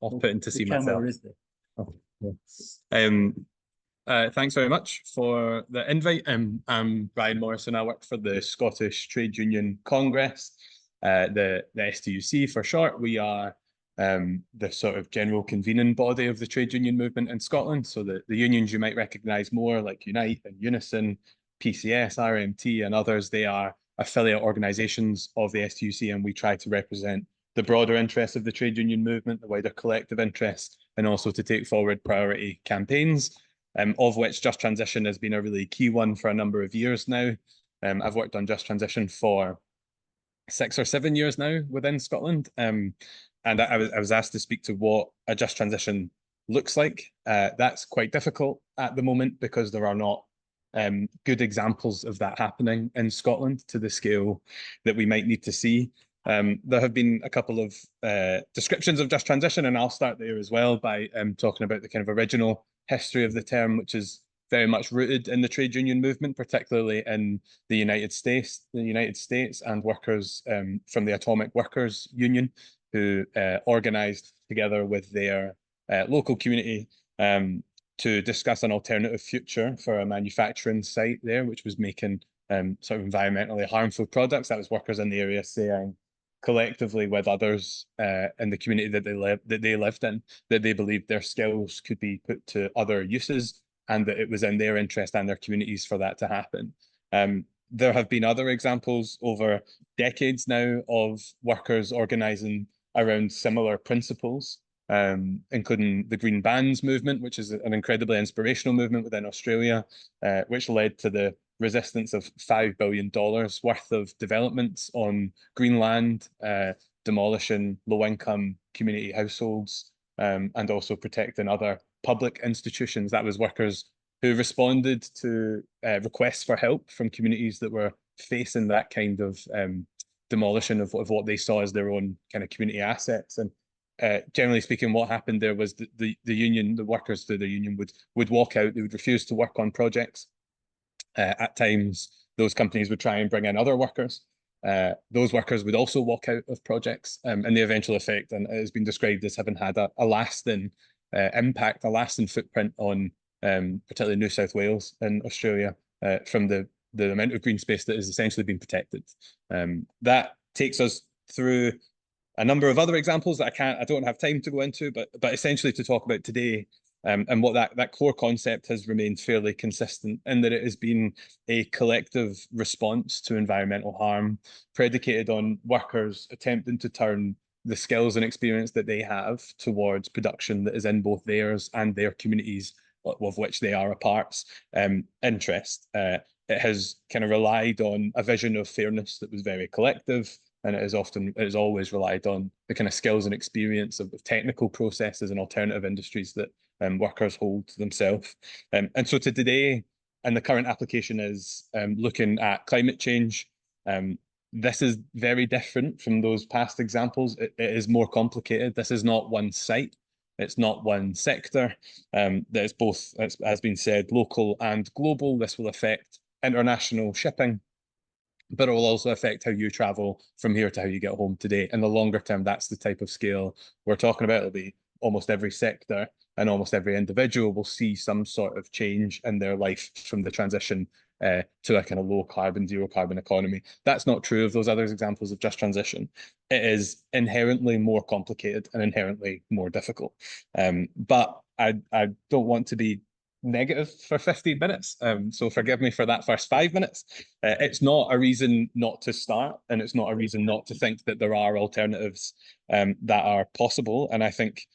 off-putting to see myself. Camera is there. Oh, yeah. Thanks very much for the invite. I'm Brian Morrison. I work for the Scottish Trade Union Congress, the STUC for short. We are the sort of general convening body of the trade union movement in Scotland. So the unions you might recognise more, like Unite and Unison, PCS, RMT and others, they are affiliate organisations of the STUC, and we try to represent the broader interests of the trade union movement, the wider collective interest, and also to take forward priority campaigns, of which Just Transition has been a really key one for a number of years now. I've worked on Just Transition for 6 or 7 years now within Scotland. And I was asked to speak to what a Just Transition looks like. That's quite difficult at the moment because there are not good examples of that happening in Scotland to the scale that we might need to see. There have been a couple of descriptions of Just Transition, and I'll start there as well by talking about the kind of original history of the term, which is very much rooted in the trade union movement, particularly in the United States and workers from the Atomic Workers Union, who organised together with their local community to discuss an alternative future for a manufacturing site there, which was making sort of environmentally harmful products. That was workers in the area saying collectively with others in the community that they lived in, that they believed their skills could be put to other uses, and that it was in their interest and their communities for that to happen. There have been other examples over decades now of workers organising around similar principles, including the Green Bands movement, which is an incredibly inspirational movement within Australia, which led to the resistance of $5 billion worth of developments on green land, demolishing low-income community households, and also protecting other public institutions. That was workers who responded to requests for help from communities that were facing that kind of demolition of what they saw as their own kind of community assets. And generally speaking, what happened there was the union, the workers through the union would walk out. They would refuse to work on projects. At times, those companies would try and bring in other workers. Those workers would also walk out of projects, and the eventual effect, and it has been described as having had a lasting impact, a lasting footprint on particularly New South Wales in Australia from the amount of green space that has essentially been protected. That takes us through a number of other examples that I don't have time to go into, but essentially to talk about today. And what that core concept has remained fairly consistent in that it has been a collective response to environmental harm predicated on workers attempting to turn the skills and experience that they have towards production that is in both theirs and their communities of which they are a part interest. It has kind of relied on a vision of fairness that was very collective, and it has always relied on the kind of skills and experience of technical processes and alternative industries that workers hold to themselves. And so to today, and the current application is looking at climate change. This is very different from those past examples. It is more complicated. This is not one site. It's not one sector. There's both, as has been said, local and global. This will affect international shipping, but it will also affect how you travel from here to how you get home today. In the longer term, that's the type of scale we're talking about. It'll be almost every sector and almost every individual will see some sort of change in their life from the transition to a kind of low carbon, zero carbon economy. That's not true of those other examples of Just Transition. It is inherently more complicated and inherently more difficult. But I don't want to be negative for 15 minutes. So forgive me for that first 5 minutes. It's not a reason not to start, and it's not a reason not to think that there are alternatives that are possible. And I think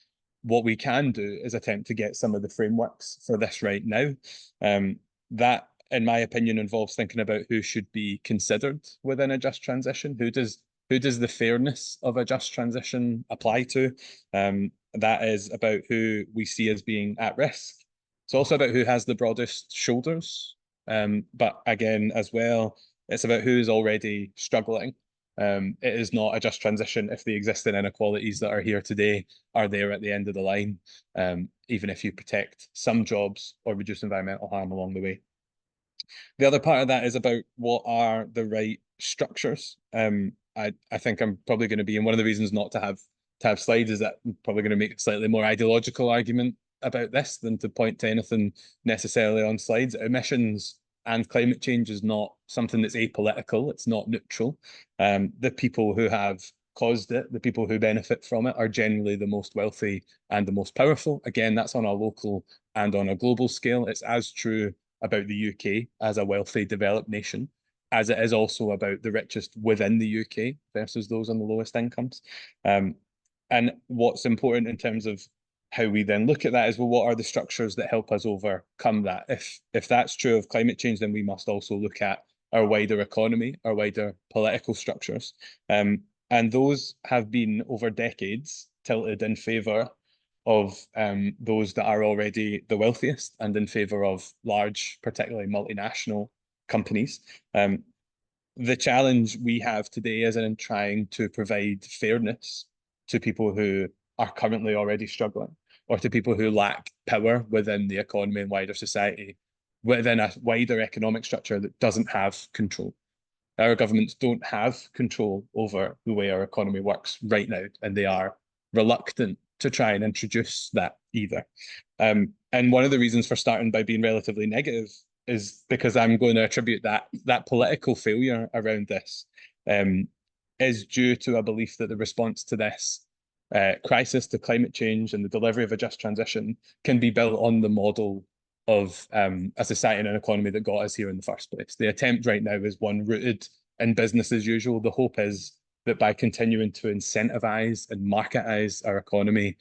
what we can do is attempt to get some of the frameworks for this right now. That, in my opinion, involves thinking about who should be considered within a just transition. Who does the fairness of a just transition apply to? That is about who we see as being at risk. It's also about who has the broadest shoulders. But again, as well, it's about who is already struggling. It is not a just transition if the existing inequalities that are here today are there at the end of the line, even if you protect some jobs or reduce environmental harm along the way. The other part of that is about what are the right structures. I think I'm probably going to be, and one of the reasons not to have to have slides is that I'm probably going to make a slightly more ideological argument about this than to point to anything necessarily on slides. Emissions and climate change is not something that's apolitical. It's not neutral. The people who have caused it, the people who benefit from it, are generally the most wealthy and the most powerful. Again, that's on a local and on a global scale. It's as true about the UK as a wealthy developed nation as it is also about the richest within the UK versus those on the lowest incomes. And what's important in terms of how we then look at that is, well, what are the structures that help us overcome that? If that's true of climate change, then we must also look at our wider economy, our wider political structures. And those have been over decades tilted in favour of those that are already the wealthiest and in favour of large, particularly multinational companies. The challenge we have today is in trying to provide fairness to people who are currently already struggling, or to people who lack power within the economy and wider society, within a wider economic structure that doesn't have control. Our governments don't have control over the way our economy works right now, and they are reluctant to try and introduce that either. And one of the reasons for starting by being relatively negative is because I'm going to attribute that political failure around this is due to a belief that the response to this crisis, to climate change and the delivery of a just transition can be built on the model of a society and an economy that got us here in the first place. The attempt right now is one rooted in business as usual. The hope is that by continuing to incentivize and marketize our economy,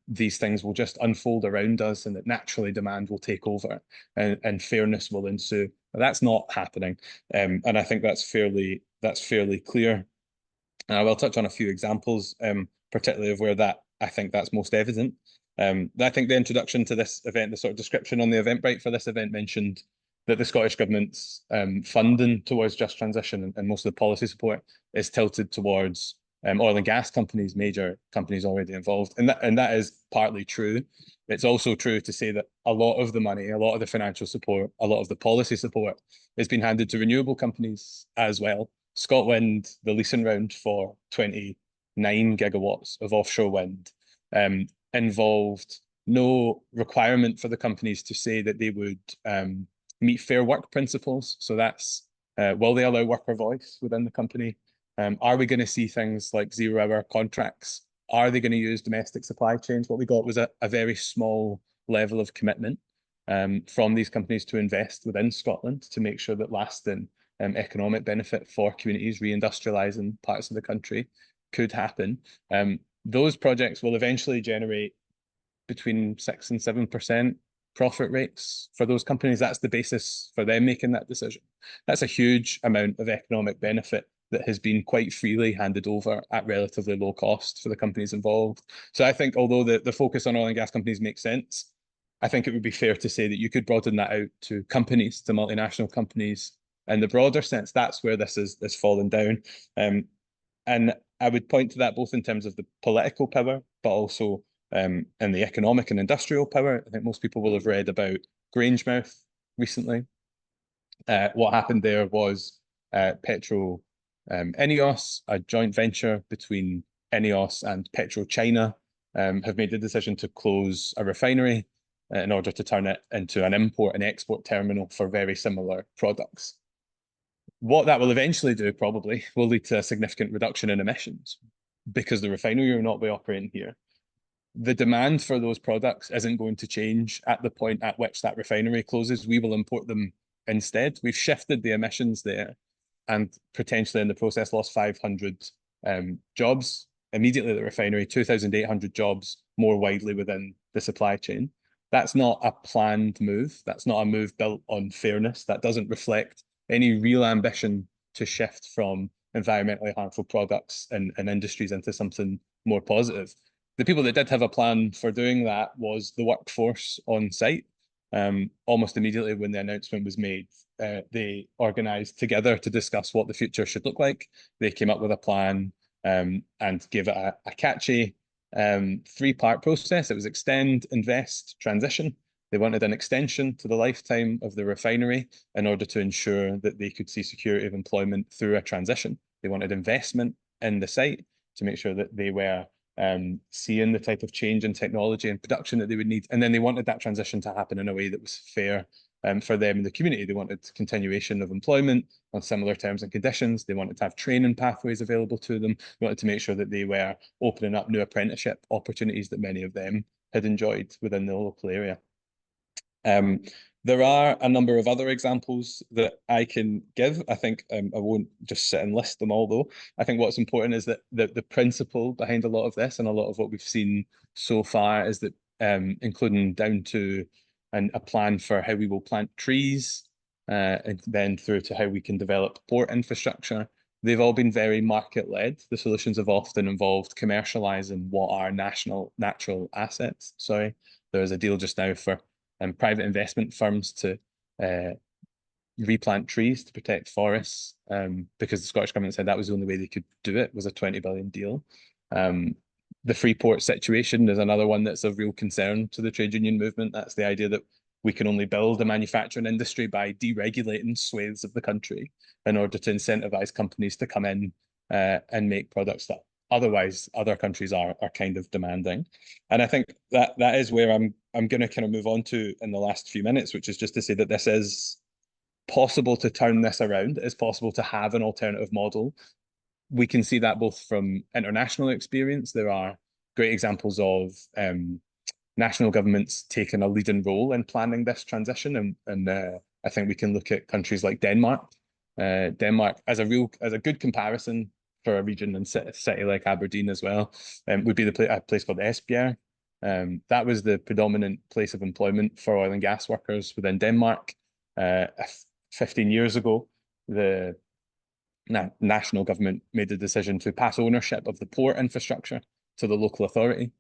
these things will just unfold around us, and that naturally demand will take over and fairness will ensue. But that's not happening, and I think that's fairly clear. And I will touch on a few examples, particularly of where that I think that's most evident. I think the introduction to this event, the sort of description on the Eventbrite for this event mentioned that the Scottish Government's funding towards just transition and most of the policy support is tilted towards oil and gas companies, major companies already involved. And that is partly true. It's also true to say that a lot of the money, a lot of the financial support, a lot of the policy support has been handed to renewable companies as well. Scotland, the leasing round for 29 gigawatts of offshore wind involved no requirement for the companies to say that they would meet fair work principles. So that's, will they allow worker voice within the company? Are we going to see things like 0-hour contracts? Are they going to use domestic supply chains? What we got was a very small level of commitment from these companies to invest within Scotland to make sure that lasting economic benefit for communities reindustrialising parts of the country could happen. Those projects will eventually generate between 6 and 7% profit rates for those companies. That's the basis for them making that decision. That's a huge amount of economic benefit that has been quite freely handed over at relatively low cost for the companies involved. So I think although the focus on oil and gas companies makes sense, I think it would be fair to say that you could broaden that out to companies, to multinational companies. In the broader sense, that's where this is fallen down. And I would point to that both in terms of the political power, but also in the economic and industrial power. I think most people will have read about Grangemouth recently. What happened there was Petro Ineos, a joint venture between Ineos and PetroChina, have made the decision to close a refinery in order to turn it into an import and export terminal for very similar products. What that will eventually do probably will lead to a significant reduction in emissions because the refinery will not be operating here. The demand for those products isn't going to change at the point at which that refinery closes. We will import them instead. We've shifted the emissions there and potentially in the process lost 500 jobs immediately at the refinery, 2,800 jobs more widely within the supply chain. That's not a planned move. That's not a move built on fairness. That doesn't reflect any real ambition to shift from environmentally harmful products and industries into something more positive. The people that did have a plan for doing that was the workforce on site. Almost immediately when the announcement was made, they organised together to discuss what the future should look like. They came up with a plan and gave it a catchy three-part process. It was extend, invest, transition. They wanted an extension to the lifetime of the refinery in order to ensure that they could see security of employment through a transition. They wanted investment in the site to make sure that they were seeing the type of change in technology and production that they would need. And then they wanted that transition to happen in a way that was fair for them in the community. They wanted continuation of employment on similar terms and conditions. They wanted to have training pathways available to them. They wanted to make sure that they were opening up new apprenticeship opportunities that many of them had enjoyed within the local area. There are a number of other examples that I can give. I think I won't just sit and list them all, though. I think what's important is that the principle behind a lot of this and a lot of what we've seen so far is that including down to a plan for how we will plant trees, and then through to how we can develop port infrastructure. They've all been very market-led. The solutions have often involved commercializing what are natural assets. Sorry, there is a deal just now for private investment firms to replant trees to protect forests, because the Scottish government said that was the only way they could do it, was a 20 billion deal. The Freeport situation is another one that's of real concern to the trade union movement. That's the idea that we can only build a manufacturing industry by deregulating swathes of the country in order to incentivize companies to come in and make products that otherwise other countries are kind of demanding. And I think that is where I'm going to kind of move on to in the last few minutes, which is just to say that this is possible to turn this around. It's possible to have an alternative model. We can see that both from international experience. There are great examples of national governments taking a leading role in planning this transition, and I think we can look at countries like Denmark. Denmark as a good comparison for a region and city like Aberdeen as well, would be a place called Esbjerg. That was the predominant place of employment for oil and gas workers within Denmark. 15 years ago, the national government made the decision to pass ownership of the port infrastructure to the local authority.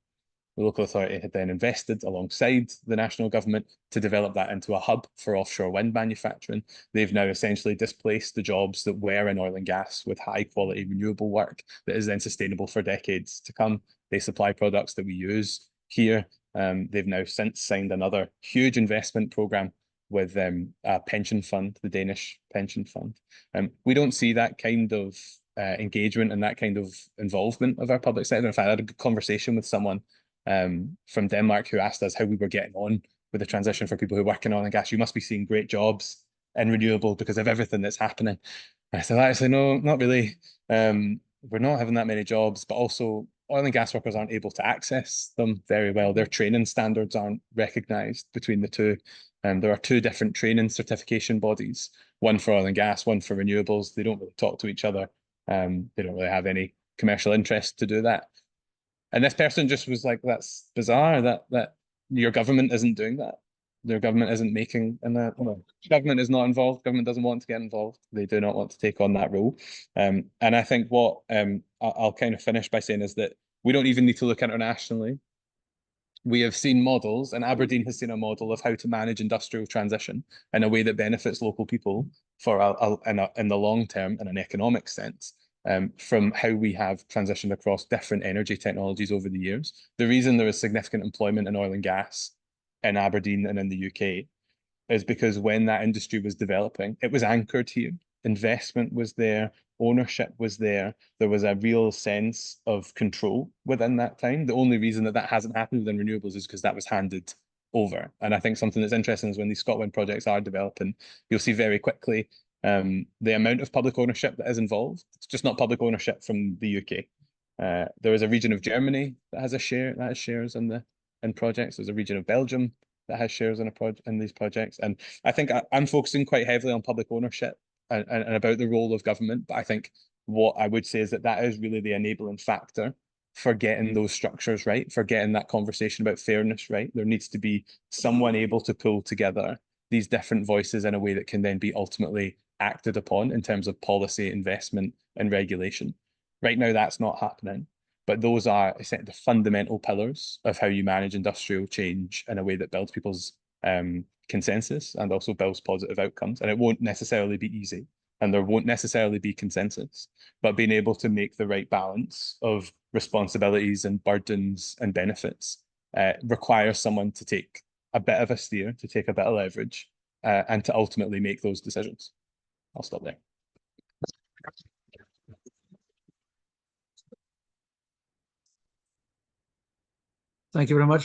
The local authority had then invested alongside the national government to develop that into a hub for offshore wind manufacturing. They've now essentially displaced the jobs that were in oil and gas with high quality renewable work that is then sustainable for decades to come. They supply products that we use here. They've now since signed another huge investment program with a pension fund, the Danish pension fund. We don't see that kind of engagement and that kind of involvement of our public sector. In fact, I had a good conversation with someone from Denmark who asked us how we were getting on with the transition for people who work in oil and gas. You must be seeing great jobs in renewable because of everything that's happening. I said, actually, no, not really. We're not having that many jobs, but also oil and gas workers aren't able to access them very well. Their training standards aren't recognised between the two. There are two different training certification bodies, one for oil and gas, one for renewables. They don't really talk to each other. They don't really have any commercial interest to do that. And this person just was like, that's bizarre that your government isn't doing that. Their government isn't making, and government is not involved. Government doesn't want to get involved. They do not want to take on that role. And I think what I'll kind of finish by saying is that we don't even need to look internationally. We have seen models, and Aberdeen has seen a model of how to manage industrial transition in a way that benefits local people for in the long term in an economic sense. From how we have transitioned across different energy technologies over the years. The reason there is significant employment in oil and gas in Aberdeen and in the UK is because when that industry was developing, it was anchored here. Investment was there, ownership was there. There was a real sense of control within that time. The only reason that hasn't happened within renewables is because that was handed over. And I think something that's interesting is when these ScotWind projects are developing, you'll see very quickly the amount of public ownership that is involved. It's just not public ownership from the UK. There is a region of Germany that has shares in projects. There's a region of Belgium that has shares in these projects. And I think I'm focusing quite heavily on public ownership and about the role of government. But I think what I would say is that is really the enabling factor for getting those structures right, for getting that conversation about fairness right. There needs to be someone able to pull together these different voices in a way that can then be ultimately acted upon in terms of policy, investment, and regulation. Right now, that's not happening. But those are the fundamental pillars of how you manage industrial change in a way that builds people's consensus and also builds positive outcomes. And it won't necessarily be easy, and there won't necessarily be consensus, but being able to make the right balance of responsibilities and burdens and benefits requires someone to take a bit of a steer, to take a bit of leverage, and to ultimately make those decisions. I'll stop there. Thank you very much.